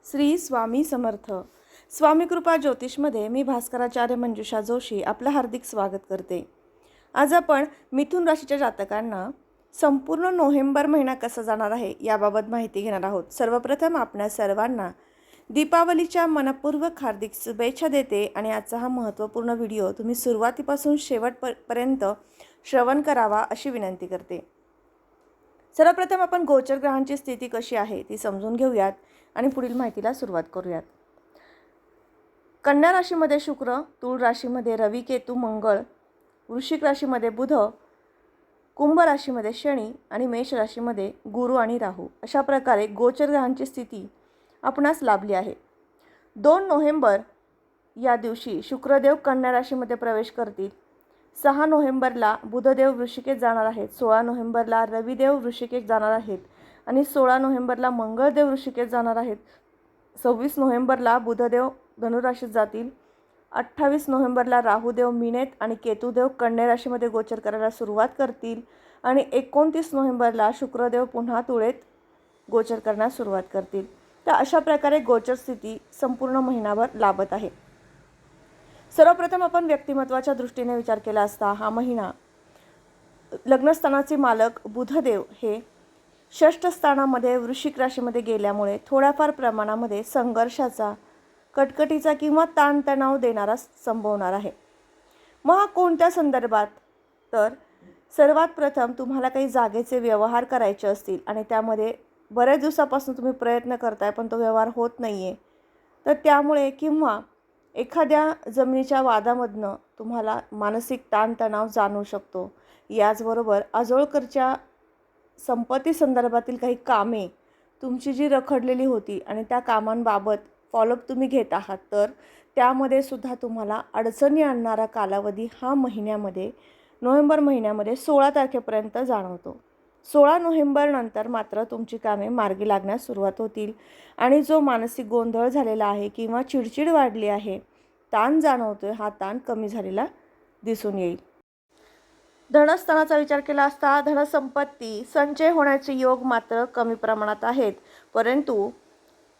श्री स्वामी समर्थ. स्वामी कृपा ज्योतिषमध्ये मी भास्कराचार्य मंजुषा जोशी आपलं हार्दिक स्वागत करते. आज आपण मिथुन राशीच्या जातकांना संपूर्ण नोव्हेंबर महिना कसा जाणार आहे याबाबत माहिती घेणार आहोत. सर्वप्रथम आपणा सर्वांना दीपावलीच्या मनपूर्वक हार्दिक शुभेच्छा देते आणि आजचा हा महत्त्वपूर्ण व्हिडिओ तुम्ही सुरुवातीपासून शेवटपर्यंत श्रवण करावा अशी विनंती करते. सर्वप्रथम आपण गोचर ग्रहांची स्थिती कशी आहे ती समजून घेऊयात आणि पुढील माहितीला सुरुवात करूयात. कन्या राशीमध्ये शुक्र, तुळ राशीमध्ये रवी, केतू, मंगळ, वृश्चिक राशीमध्ये बुध, कुंभ राशीमध्ये शनी आणि मेष राशीमध्ये गुरु आणि राहू अशा प्रकारे गोचर ग्रहांची स्थिती आपणास लाभली आहे. 2 नोव्हेंबर या दिवशी शुक्रदेव कन्या राशीमध्ये प्रवेश करतील. 6 नोव्हेंबरला बुधदेव वृश्चिकेत जाणार आहेत. 16 नोव्हेंबरला रविदेव वृश्चिकेत जाणार आहेत आणि 16 नोव्हेंबरला मंगळदेव वृश्चिकेत जाणार आहेत. 26 नोव्हेंबरला बुधदेव धनुराशीत जातील. 28 नोव्हेंबरला राहुदेव मीनेत आणि केतुदेव कन्या राशीमध्ये गोचर करायला सुरुवात करतील आणि 29 नोव्हेंबरला शुक्रदेव पुन्हा तुळेत गोचर करण्यास सुरुवात करतील. तर अशा प्रकारे गोचर स्थिती संपूर्ण महिनाभर लाभत आहे. सर्वप्रथम आपण व्यक्तिमत्वाच्या दृष्टीने विचार केला असता हा महिना लग्नस्थानाचे मालक बुधदेव हे षष्ठ स्थानामध्ये वृश्चिक राशीमध्ये गेल्यामुळे थोड्याफार प्रमाणामध्ये संघर्षाचा, कटकटीचा किंवा ताणतणाव देणारा संभवणार आहे. मग हा कोणत्या संदर्भात? तर सर्वात प्रथम तुम्हाला काही जागेचे व्यवहार करायचे असतील आणि त्यामध्ये बऱ्याच दिवसापासून तुम्ही प्रयत्न करताय पण तो व्यवहार होत नाही आहे, तर त्यामुळे किंवा एखाद्या जमिनीच्या वादामधनं तुम्हाला मानसिक ताणतणाव जाणवू शकतो. याचबरोबर आजोळकरच्या संपत्ती संदर्भातील काही कामे तुमची जी रखडलेली होती आणि त्या कामांबाबत फॉलोअप तुम्ही घेत आहात, तर त्यामध्ये सुद्धा तुम्हाला अडचणी आणणारा कालावधी हा महिन्यामध्ये नोव्हेंबर महिन्यामध्ये 16 तारखेपर्यंत जाणवतो. 16 नोव्हेंबर नंतर मात्र तुमची कामे मार्गी लागण्यास सुरुवात होतील आणि जो मानसिक गोंधळ झालेला आहे किंवा चिडचिड वाढली आहे, ताण जाणवतोय, हा ताण कमी झालेला दिसून येईल. धनस्थानाचा विचार केला असता धनसंपत्ती संचय होण्याचे योग मात्र कमी प्रमाणात आहेत. परंतु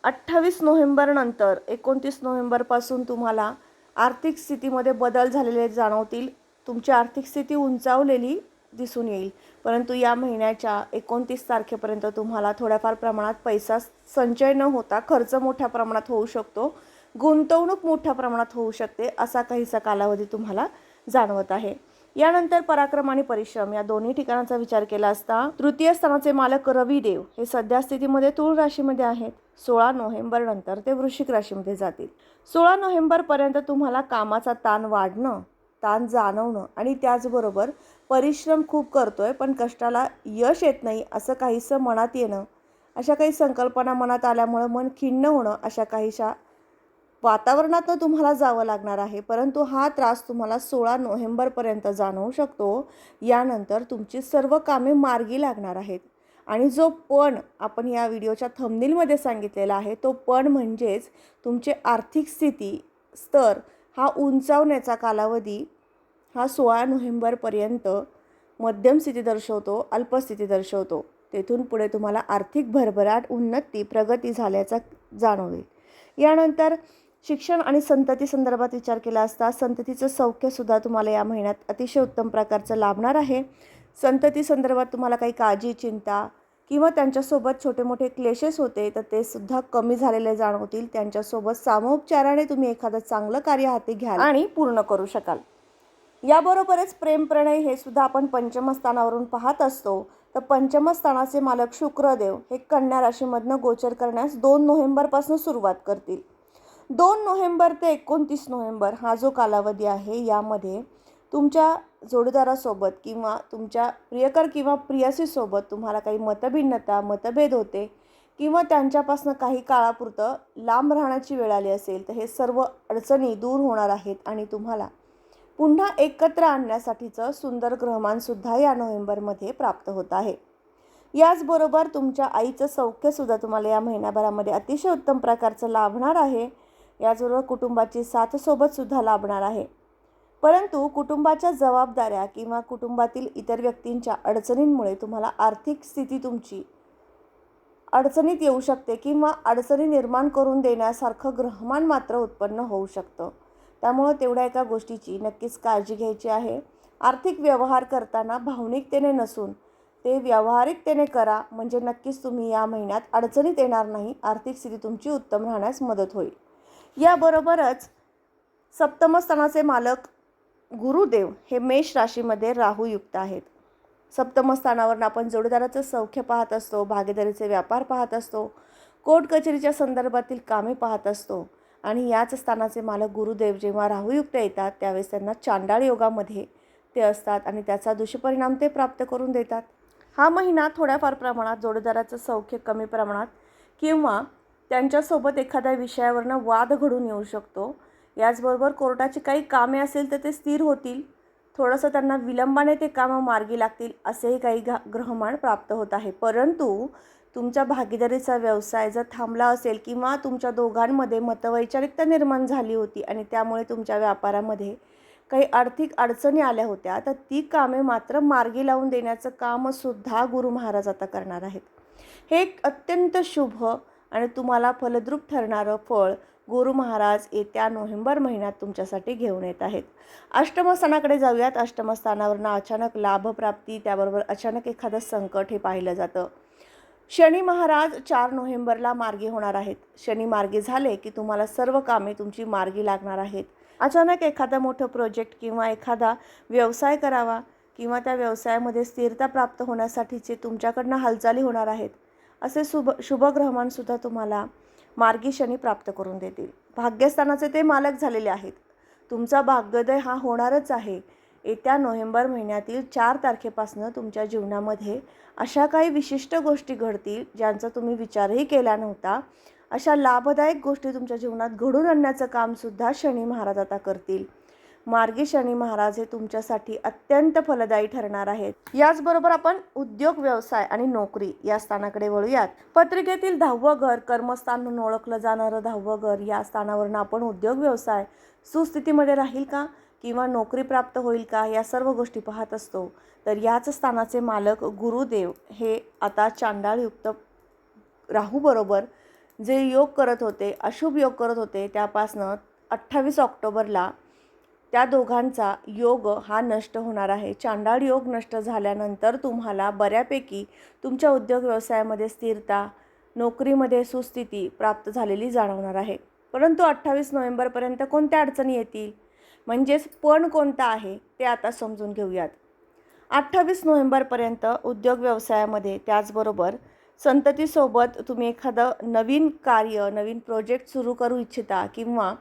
28 नोव्हेंबर नंतर 29 नोव्हेंबरपासून तुम्हाला आर्थिक स्थितीमध्ये बदल झालेले जाणवतील. तुमची आर्थिक स्थिती उंचावलेली दिसून येईल. परंतु या महिन्याच्या 29 तारखेपर्यंत तुम्हाला थोड्याफार प्रमाणात पैसा संचय न होता खर्च मोठ्या प्रमाणात होऊ शकतो, गुंतवणूक मोठ्या प्रमाणात होऊ शकते, असा काहीसा कालावधी तुम्हाला जाणवत आहे. यानंतर पराक्रम आणि परिश्रम या दोन्ही ठिकाणाचा विचार केला असता तृतीय स्थानाचे मालक रविदेव हे सध्या स्थितीमध्ये तुळ राशीमध्ये आहेत. 16 नोव्हेंबर नंतर ते वृश्चिक राशीमध्ये जातील. 16 नोव्हेंबरपर्यंत तुम्हाला कामाचा ताण वाढणं, ताण जाणवणं आणि त्याचबरोबर परिश्रम खूप करतोय पण कष्टाला यश येत नाही असं काहीसं मनात येणं, अशा काही संकल्पना मनात आल्यामुळे मन खिन्न होणं, अशा काहीशा वातावरणातनं तुम्हाला जावं लागणार आहे. परंतु हा त्रास तुम्हाला 16 नोव्हेंबरपर्यंत जाणवू शकतो. यानंतर तुमची सर्व कामे मार्गी लागणार आहेत आणि जो पण आपण या व्हिडिओच्या थंबनेलमध्ये सांगितलेला आहे तो पण म्हणजेच तुमची आर्थिक स्थिती स्तर हा उंचावण्याचा कालावधी हा 16 नोव्हेंबरपर्यंत मध्यम स्थिती दर्शवतो, अल्पस्थिती दर्शवतो. तेथून पुढे तुम्हाला आर्थिक भरभराट, उन्नती, प्रगती झाल्याचा जाणवेल. यानंतर शिक्षण आणि संतती संदर्भात विचार केला असता संततीचं सौख्यसुद्धा तुम्हाला या महिन्यात अतिशय उत्तम प्रकारचं लाभणार आहे. संतती संदर्भात तुम्हाला काही काळजी, चिंता किंवा त्यांच्यासोबत छोटे मोठे क्लेशेस होते तर ते सुद्धा कमी झालेले जाणवतील. त्यांच्यासोबत सामोपचाराने तुम्ही एखादं चांगलं कार्य हाती घ्याल आणि पूर्ण करू शकाल. याबरोबरच प्रेम, प्रणय हे सुद्धा आपण पंचम स्थानावरून पाहत असतो. तर पंचम स्थानाचे मालक शुक्रदेव हे कन्या राशीमधनं गोचर करण्यास 2 नोव्हेंबरपासून सुरुवात करतील. 2 नोव्हेंबर ते 29 नोव्हेंबर हा जो कालावधी आहे यामध्ये तुमच्या जोडीदारासोबत किंवा तुमच्या प्रियकर किंवा प्रियसीसोबत तुम्हाला काही मतभिन्नता, मतभेद होते किंवा त्यांच्यापासून काही काळापुरतं लांब राहण्याची वेळ आली असेल, तर हे सर्व अडचणी दूर होणार आहेत आणि तुम्हाला पुन्हा एकत्र आणण्यासाठीचं सुंदर ग्रहमानसुद्धा या नोव्हेंबरमध्ये प्राप्त होत आहे. याचबरोबर तुमच्या आईचं सौख्यसुद्धा तुम्हाला या महिन्याभरामध्ये अतिशय उत्तम प्रकारचं लाभणार आहे. याचबरोबर कुटुंबाची साथसोबतसुद्धा लाभणार आहे. परंतु कुटुंबाच्या जबाबदाऱ्या किंवा कुटुंबातील इतर व्यक्तींच्या अडचणींमुळे तुम्हाला आर्थिक स्थिती तुमची अडचणीत येऊ शकते किंवा अडचणी निर्माण करून देण्यासारखं ग्रहमान मात्र उत्पन्न होऊ शकतं. त्यामुळं तेवढ्या एका गोष्टीची नक्कीच काळजी घ्यायची आहे. आर्थिक व्यवहार करताना भावनिकतेने नसून ते व्यावहारिकतेने करा, म्हणजे नक्कीच तुम्ही या महिन्यात अडचणीत येणार नाही. आर्थिक स्थिती तुमची उत्तम राहण्यास मदत होईल. याबरोबरच सप्तम स्थानाचे मालक गुरुदेव हे मेष राशीमध्ये राहूयुक्त आहेत. सप्तम स्थानावरून आपण जोडीदाराचं सौख्य पाहत असतो, भागीदारीचे व्यापार पाहत असतो, कोर्ट कचेरीच्या संदर्भातील कामे पाहत असतो. आणि याच स्थानाचे मालक गुरुदेव जेव्हा राहूयुक्त येतात त्यावेळेस त्यांना चांडाळ योगामध्ये ते असतात आणि त्याचा दुष्परिणाम ते प्राप्त करून देतात. हा महिना थोड्याफार प्रमाणात जोडीदाराचं सौख्य कमी प्रमाणात किंवा त्यांच्यासोबत एखाद्या विषयावरनं वाद घडून येऊ शकतो. याचबरोबर कोर्टाची काही कामे असेल तर ते स्थिर होतील. थोडंसं त्यांना विलंबाने ते कामं मार्गी लागतील असेही काही ग्रहमान प्राप्त होत आहे. परंतु तुमच्या भागीदारीचा व्यवसाय जर थांबला असेल किंवा तुमच्या दोघांमध्ये मतवैचारिकता निर्माण झाली होती आणि त्यामुळे तुमच्या व्यापारामध्ये काही आर्थिक अडचणी आल्या होत्या, तर ती कामे मात्र मार्गी लावून देण्याचं कामसुद्धा गुरु महाराज आता करणार आहेत. हे एक अत्यंत शुभ आणि तुम्हाला फलद्रूप ठरणारं फळ गुरु महाराज येत्या नोव्हेंबर महिन्यात तुमच्यासाठी घेऊन येत आहेत. अष्टमस्थानाकडे जाऊयात. अष्टमस्थानावरनं अचानक लाभप्राप्ती, त्याबरोबर अचानक एखादं संकट हे पाहिलं जातं. शनी महाराज 4 नोव्हेंबरला मार्गी होणार आहेत. शनी मार्गी झाले की तुम्हाला सर्व कामे तुमची मार्गी लागणार आहेत. अचानक एखादा मोठं प्रोजेक्ट किंवा एखादा व्यवसाय करावा किंवा त्या व्यवसायामध्ये स्थिरता प्राप्त होण्यासाठीचे तुमच्याकडनं हालचाली होणार आहेत. असे शुभग्रहमानसुद्धा तुम्हाला मार्गी शनी प्राप्त करून देतील. भाग्यस्थानाचे ते मालक झालेले आहेत. तुमचा भाग्योदय हा होणारच आहे. येत्या नोव्हेंबर महिन्यातील 4 तारखेपासून तुमच्या जीवनामध्ये अशा काही विशिष्ट गोष्टी घडतील ज्यांचा तुम्ही विचारही केला नव्हता. अशा लाभदायक गोष्टी तुमच्या जीवनात घडून आणण्याचं कामसुद्धा शनी महाराज आता करतील. मार्गी शनी महाराज हे तुमच्यासाठी अत्यंत फलदायी ठरणार आहेत. याचबरोबर आपण उद्योग, व्यवसाय आणि नोकरी या स्थानाकडे वळूयात. पत्रिकेतील 10वं घर, कर्मस्थान म्हणून ओळखलं जाणारं 10वं घर, या स्थानावरून आपण उद्योग व्यवसाय सुस्थितीमध्ये राहील का किंवा नोकरी प्राप्त होईल का या सर्व गोष्टी पाहत असतो. तर याच स्थानाचे मालक गुरुदेव हे आता चांडाळयुक्त राहूबरोबर जे योग करत होते, अशुभ योग करत होते, त्यापासनं 28 ऑक्टोबरला त्या दोघांचा योग हा नष्ट होणार आहे. चांडाळ योग नष्ट झाल्यानंतर तुम्हाला बऱ्यापैकी तुमच्या उद्योग व्यवसायामध्ये स्थिरता, नोकरीमध्ये सुस्थिती प्राप्त झालेली जाणवणार आहे. परंतु 28 नोव्हेंबरपर्यंत कोणत्या अडचणी येतील, म्हणजेच पण कोणता आहे ते आता समजून घेऊयात. 28 नोव्हेंबरपर्यंत उद्योग व्यवसायामध्ये, त्याचबरोबर संततीसोबत तुम्ही एखादं नवीन कार्य, नवीन प्रोजेक्ट सुरू करू इच्छिता किंवा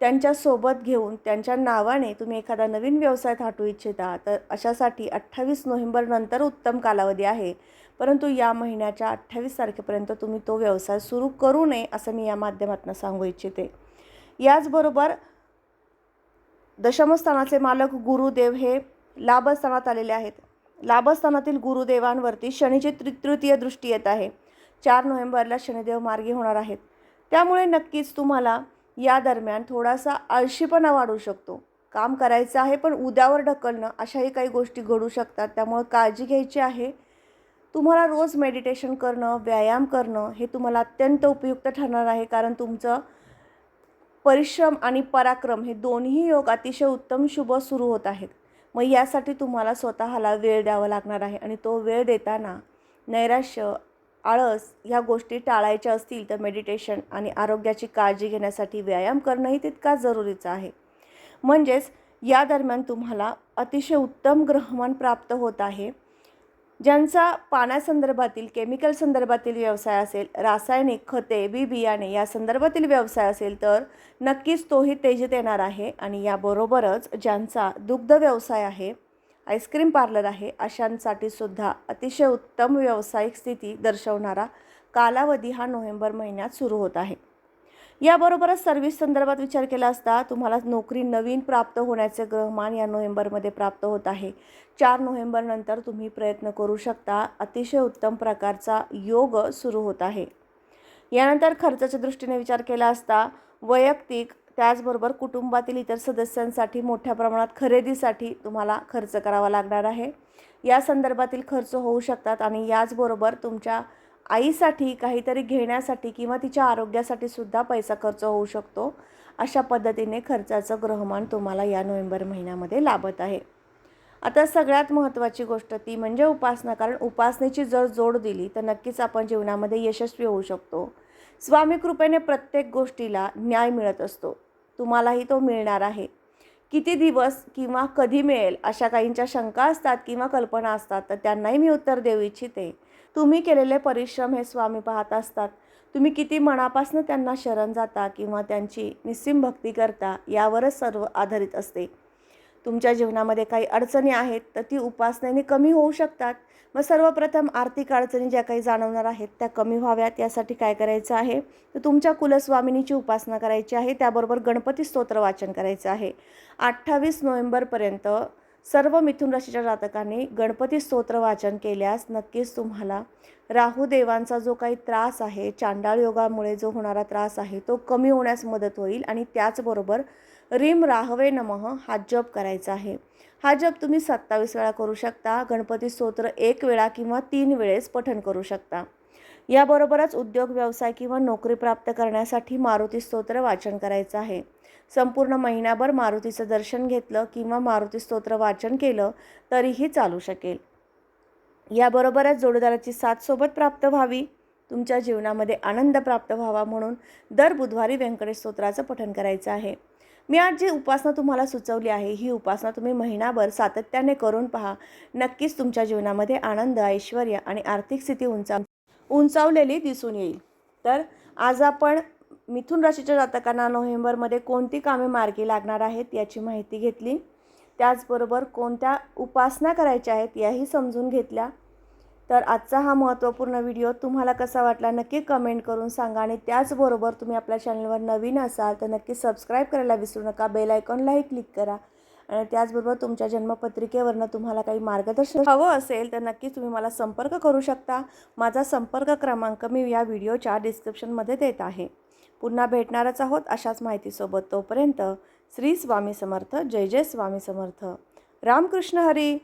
त्यांच्यासोबत घेऊन त्यांच्या नावाने तुम्ही एखादा नवीन व्यवसाय थाटू इच्छिता, तर अशासाठी 28 नोव्हेंबर नंतर उत्तम कालावधी आहे. परंतु या महिन्याच्या 28 तारखेपर्यंत तुम्ही तो व्यवसाय सुरू करू नये असं मी या माध्यमातून सांगू इच्छिते. याचबरोबर दशमस्थानाचे मालक गुरुदेव हे लाभस्थानात आलेले आहेत. लाभस्थानातील गुरुदेवांवरती शनीची तृतीय दृष्टी येत आहे. 4 नोव्हेंबरला शनिदेव मार्गी होणार आहेत. त्यामुळे नक्कीच तुम्हाला या दरम्यान थोडासा आळशीपणा वाढू शकतो. काम करायचं आहे पण उद्यावर ढकलणं, अशाही काही गोष्टी घडू शकतात. त्यामुळे काळजी घ्यायची आहे. तुम्हाला रोज मेडिटेशन करणं, व्यायाम करणं हे तुम्हाला अत्यंत उपयुक्त ठरणार आहे. कारण तुमचं परिश्रम आणि पराक्रम हे दोन्ही योग अतिशय उत्तम शुभ सुरू होत आहेत. मग यासाठी तुम्हाला स्वतःला वेळ द्यावा लागणार आहे आणि तो वेळ देताना नैराश्य, आळस ह्या गोष्टी टाळायच्या असतील तर मेडिटेशन आणि आरोग्याची काळजी घेण्यासाठी व्यायाम करणंही तितकाच जरुरीचं आहे. म्हणजेच या दरम्यान तुम्हाला अतिशय उत्तम ग्रहमान प्राप्त होत आहे. ज्यांचा पाण्यासंदर्भातील, केमिकल संदर्भातील व्यवसाय असेल, रासायनिक खते, बी बियाणे या संदर्भातील व्यवसाय असेल तर नक्कीच तोही तेजीत येणार आहे. आणि याबरोबरच ज्यांचा दुग्ध व्यवसाय आहे, आईस्क्रीम पार्लर आहे, अशांसाठी सुद्धा अतिशय उत्तम व्यावसायिक स्थिती दर्शवणारा कालावधी हा नोव्हेंबर महिन्यात सुरू होत आहे. याबरोबरच सर्व्हिस संदर्भात विचार केला असता तुम्हाला नोकरी नवीन प्राप्त होण्याचे ग्रहमान या नोव्हेंबरमध्ये प्राप्त होत आहे. 4 नोव्हेंबर नंतर तुम्ही प्रयत्न करू शकता. अतिशय उत्तम प्रकारचा योग सुरू होत आहे. यानंतर खर्चाच्या दृष्टीने विचार केला असता वैयक्तिक, त्याचबरोबर कुटुंबातील इतर सदस्यांसाठी मोठ्या प्रमाणात खरेदीसाठी तुम्हाला खर्च करावा लागणार आहे. या संदर्भातील खर्च होऊ शकतात आणि याचबरोबर तुमच्या आईसाठी काहीतरी घेण्यासाठी किंवा तिच्या आरोग्यासाठी सुद्धा पैसा खर्च होऊ शकतो. अशा पद्धतीने खर्चाचं ग्रहमान तुम्हाला या नोव्हेंबर महिन्यामध्ये लाभत आहे. आता सगळ्यात महत्त्वाची गोष्ट ती म्हणजे उपासना. कारण उपासनेची जर जोड दिली तर नक्कीच आपण जीवनामध्ये यशस्वी होऊ शकतो. स्वामी कृपेने प्रत्येक गोष्टीला न्याय मिळत असतो. तुम्हालाही तो मिळणार आहे. किती दिवस किंवा कधी मिळेल अशा काहींच्या शंका असतात किंवा कल्पना असतात, तर त्यांनाही मी उत्तर देऊ इच्छिते. तुम्ही केलेले परिश्रम हे स्वामी पाहत असतात. तुम्ही किती मनापासून त्यांना शरण जाता किंवा त्यांची निस्सीम भक्ती करता यावरच सर्व आधारित असते. तुमच्या जीवनामध्ये काही अडचणी आहेत तर ती उपासनेने कमी होऊ शकतात. मग सर्वप्रथम आर्थिक अडचणी ज्या काही जाणवणार आहेत त्या कमी व्हाव्यात यासाठी काय करायचं आहे, तर तुमच्या कुलस्वामिनीची उपासना करायची आहे. त्याबरोबर गणपती स्तोत्र वाचन करायचं आहे. 28 नोव्हेंबरपर्यंत सर्व मिथुन राशीच्या जातकांनी गणपती स्तोत्र वाचन केल्यास नक्कीच तुम्हाला राहुदेवांचा जो काही त्रास आहे, चांडाळ योगामुळे जो होणारा त्रास आहे तो कमी होण्यास मदत होईल. आणि त्याचबरोबर रीम राहवे नमः हा जप करायचा आहे. हा जप तुम्ही 27 वेळा करू शकता. गणपती स्तोत्र 1 वेळा किंवा 3 वेळेस पठण करू शकता. याबरोबरच उद्योग व्यवसाय किंवा नोकरी प्राप्त करण्यासाठी मारुती स्तोत्र वाचन करायचं आहे. संपूर्ण महिनाभर मारुतीचं दर्शन घेतलं किंवा मारुती स्तोत्र वाचन केलं तरीही चालू शकेल. याबरोबरच जोडीदाराची साथ सोबत प्राप्त व्हावी, तुमच्या जीवनामध्ये आनंद प्राप्त व्हावा म्हणून दर बुधवारी व्यंकटेश स्तोत्राचं पठण करायचं आहे. मी आज जी उपासना तुम्हाला सुचवली आहे ही उपासना तुम्ही महिनाभर सातत्याने करून पहा. नक्कीच तुमच्या जीवनामध्ये आनंद, ऐश्वर्य आणि आर्थिक स्थिती उंचावलेली दिसून येईल. तर आज आपण मिथुन राशीच्या जातकांना नोव्हेंबरमध्ये कोणती कामे मार्गी लागणार आहेत याची माहिती घेतली. त्याचबरोबर कोणत्या उपासना करायच्या आहेत याही समजून घेतल्या. तर आजचा हा महत्त्वपूर्ण व्हिडिओ तुम्हाला कसा वाटला नक्की कमेंट करून सांगा. आणि त्याचबरोबर तुम्ही आपल्या चॅनलवर नवीन असाल तर नक्की सबस्क्राईब करायला विसरू नका. बेल आयकॉनलाही क्लिक करा. आणि त्याचबरोबर तुमच्या जन्मपत्रिकेवरनं तुम्हाला काही मार्गदर्शन हवं असेल तर नक्कीच तुम्ही मला संपर्क करू शकता. माझा संपर्क क्रमांक मी या व्हिडिओच्या डिस्क्रिप्शनमध्ये देत आहे. पुन्हा भेटणारच आहोत अशाच माहितीसोबत. तोपर्यंत श्री स्वामी समर्थ. जय जय स्वामी समर्थ. रामकृष्ण हरी.